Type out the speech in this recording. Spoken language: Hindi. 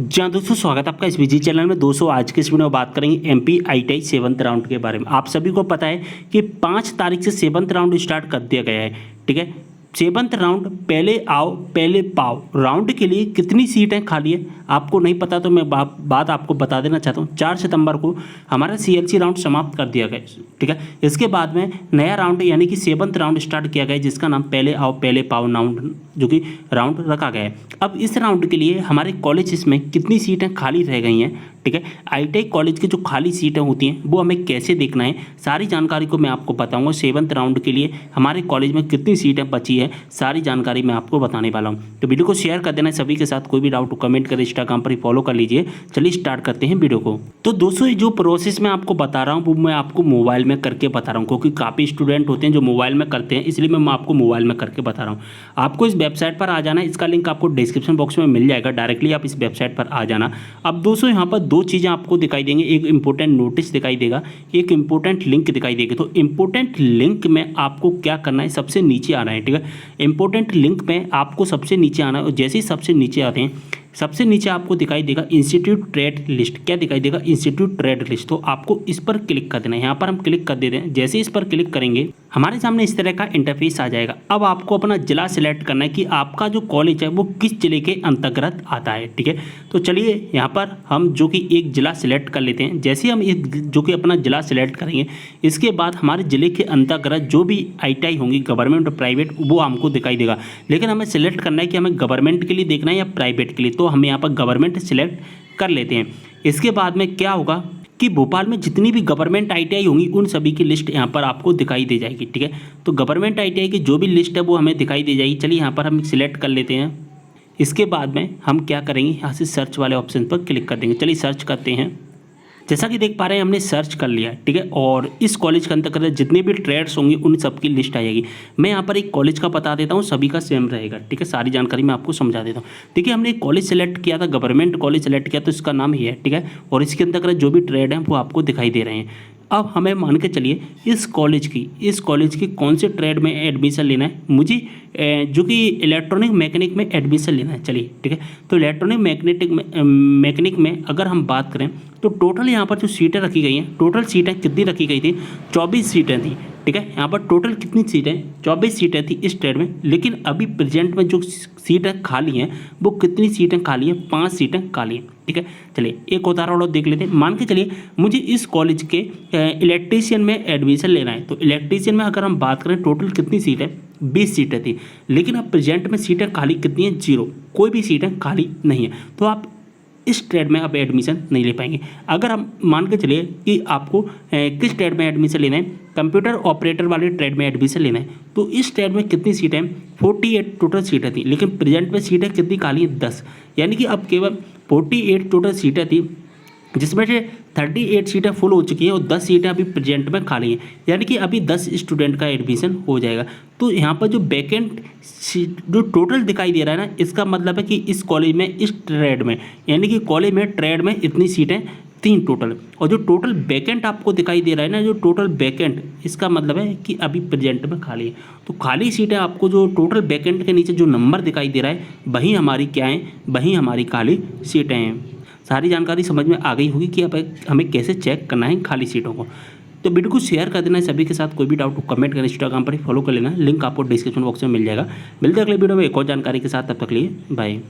जी हाँ दोस्तों, स्वागत है आपका इस विजी चैनल में। दोस्तों आज के इस वीडियो में बात करेंगे एमपी आईटीआई 7th राउंड के बारे में। आप सभी को पता है कि 5 तारीख से 7th राउंड स्टार्ट कर दिया गया है। ठीक है, 7th राउंड पहले आओ पहले पाओ राउंड के लिए कितनी सीटें खाली है आपको नहीं पता तो मैं बात आपको बता देना चाहता हूँ। 4 सितंबर को हमारा सीएलसी राउंड समाप्त कर दिया गया। ठीक है, इसके बाद में नया राउंड यानी कि 7th राउंड स्टार्ट किया गया जिसका नाम पहले आओ पहले पाओ राउंड जो कि राउंड रखा गया है। अब इस राउंड के लिए हमारे कॉलेज में कितनी सीटें खाली रह गई हैं, ठीक है, आईटीआई कॉलेज की जो खाली सीटें होती हैं वो हमें कैसे देखना है, सारी जानकारी को मैं आपको बताऊंगा। 7th राउंड के लिए हमारे कॉलेज में कितनी सीटें बची है सारी जानकारी मैं आपको बताने वाला हूं। तो वीडियो को शेयर कर देना सभी के साथ। कोई भी डाउट हो कमेंट करें, इंस्टाग्राम पर ही फॉलो कर लीजिए। चलिए स्टार्ट करते हैं वीडियो को। तो दोस्तों ये जो प्रोसेस मैं आपको बता रहा हूँ वो मैं आपको मोबाइल में करके बता रहा हूँ, क्योंकि काफ़ी स्टूडेंट होते हैं जो मोबाइल में करते हैं, इसलिए मैं आपको मोबाइल में करके बता रहा हूँ। आपको इस वेबसाइट पर आ जाना है, इसका लिंक आपको डिस्क्रिप्शन बॉक्स में मिल जाएगा, डायरेक्टली आप इस वेबसाइट पर आ जाना। अब दोस्तों यहाँ पर दो चीज़ें आपको दिखाई देंगे, एक इंपॉर्टेंट नोटिस दिखाई देगा, एक इंपॉर्टेंट लिंक दिखाई देगी। तो इंपॉर्टेंट लिंक में आपको क्या करना है, सबसे नीचे आना है। ठीक है, इंपॉर्टेंट लिंक में आपको सबसे नीचे आना है और जैसे ही सबसे नीचे आते हैं सबसे नीचे आपको दिखाई देगा इंस्टीट्यूट ट्रेड लिस्ट। क्या दिखाई देगा? Institute trade list. तो आपको इस पर क्लिक कर देना है। यहाँ पर हम क्लिक कर देते हैं। जैसे इस पर क्लिक करेंगे हमारे सामने इस तरह का इंटरफेस आ जाएगा। अब आपको अपना जिला सिलेक्ट करना है कि आपका जो कॉलेज है वो किस जिले के अंतर्गत आता है। ठीक है, तो चलिए यहाँ पर हम जो कि एक जिला सिलेक्ट कर लेते हैं। जैसे हम एक जो कि अपना जिला सिलेक्ट करेंगे इसके बाद हमारे जिले के अंतर्गत जो भी आईटीआई होंगी गवर्नमेंट और प्राइवेट वो हमको दिखाई देगा। लेकिन हमें सिलेक्ट करना है कि हमें गवर्नमेंट के लिए देखना है या प्राइवेट के लिए। तो हम यहाँ पर गवर्नमेंट सिलेक्ट कर लेते हैं। इसके बाद में क्या होगा कि भोपाल में जितनी भी गवर्नमेंट आईटीआई होंगी उन सभी की लिस्ट यहाँ पर आपको दिखाई दे जाएगी। ठीक है, तो गवर्नमेंट आईटीआई की जो भी लिस्ट है वो हमें दिखाई दे जाएगी। चलिए यहाँ पर हम सिलेक्ट कर लेते हैं। इसके बाद में हम क्या करेंगे, यहाँ से सर्च वाले ऑप्शन पर क्लिक कर देंगे। चलिए सर्च करते हैं। जैसा कि देख पा रहे हैं हमने सर्च कर लिया है। ठीक है, और इस कॉलेज के अंतर्गत जितने भी ट्रेड्स होंगे उन सब की लिस्ट आ जाएगी। मैं यहाँ पर एक कॉलेज का बता देता हूँ, सभी का सेम रहेगा। ठीक है, सारी जानकारी मैं आपको समझा देता हूँ। देखिए हमने एक कॉलेज सेलेक्ट किया था, गवर्नमेंट कॉलेज सेलेक्ट किया तो इसका नाम ही है। ठीक है, और इसके अंतर्गत जो भी ट्रेड हैं वो आपको दिखाई दे रहे हैं। अब हमें मान के चलिए इस कॉलेज की कौन से ट्रेड में एडमिशन लेना है। मुझे जो कि इलेक्ट्रॉनिक मैकेनिक में एडमिशन लेना है। चलिए ठीक है, तो इलेक्ट्रॉनिक मैकेनिक में अगर हम बात करें तो टोटल यहाँ पर जो सीटें रखी गई हैं, टोटल सीटें कितनी रखी गई थी? 24 सीटें थी। ठीक है, यहाँ पर टोटल कितनी सीटें? 24 सीटें थी इस ट्रेड में। लेकिन अभी प्रेजेंट में जो सीटें खाली हैं वो कितनी सीटें खाली हैं? 5 सीटें खाली हैं। ठीक है, चलिए एक उदाहरण और देख लेते हैं। मान के चलिए मुझे इस कॉलेज के इलेक्ट्रीशियन में एडमिशन लेना है। तो इलेक्ट्रीशियन में अगर हम बात करें टोटल कितनी सीटें? 20 सीटें थी। लेकिन अब प्रेजेंट में सीटें खाली कितनी हैं? 0, कोई भी सीटें खाली नहीं है। तो आप इस ट्रेड में आप एडमिशन नहीं ले पाएंगे। अगर हम मान के चलिए कि आपको किस ट्रेड में एडमिशन लेना है, कंप्यूटर ऑपरेटर वाले ट्रेड में एडमिशन लेना है, तो इस ट्रेड में कितनी सीटें? 48 टोटल सीटें थी। लेकिन प्रेजेंट में सीटें कितनी खाली हैं? 10। यानी कि अब केवल 48 टोटल सीटें थी जिसमें से 38 सीटें फुल हो चुकी हैं और 10 सीटें अभी प्रेजेंट में खाली हैं। यानी कि अभी 10 स्टूडेंट का एडमिशन हो जाएगा। तो यहाँ पर जो वैकेंट जो टोटल दिखाई दे रहा है ना, इसका मतलब है कि इस कॉलेज में इस ट्रेड में यानी कि कॉलेज में ट्रेड में इतनी सीटें 3 टोटल। और जो टोटल वैकेंट आपको दिखाई दे रहा है ना, जो टोटल वैकेंट इसका मतलब है कि अभी प्रेजेंट में खाली है। तो खाली सीटें आपको जो टोटल वैकेंट के नीचे जो नंबर दिखाई दे रहा है वही हमारी क्या है, वही हमारी खाली सीटें हैं। सारी जानकारी समझ में आ गई होगी कि अब हमें कैसे चेक करना है खाली सीटों को। तो वीडियो को शेयर कर देना है सभी के साथ। कोई भी डाउट हो कमेंट करें, इंस्टाग्राम पर ही फॉलो कर लेना, लिंक आपको डिस्क्रिप्शन बॉक्स में मिल जाएगा। मिलते हैं अगले वीडियो में एक और जानकारी के साथ। तब तक लिए बाय।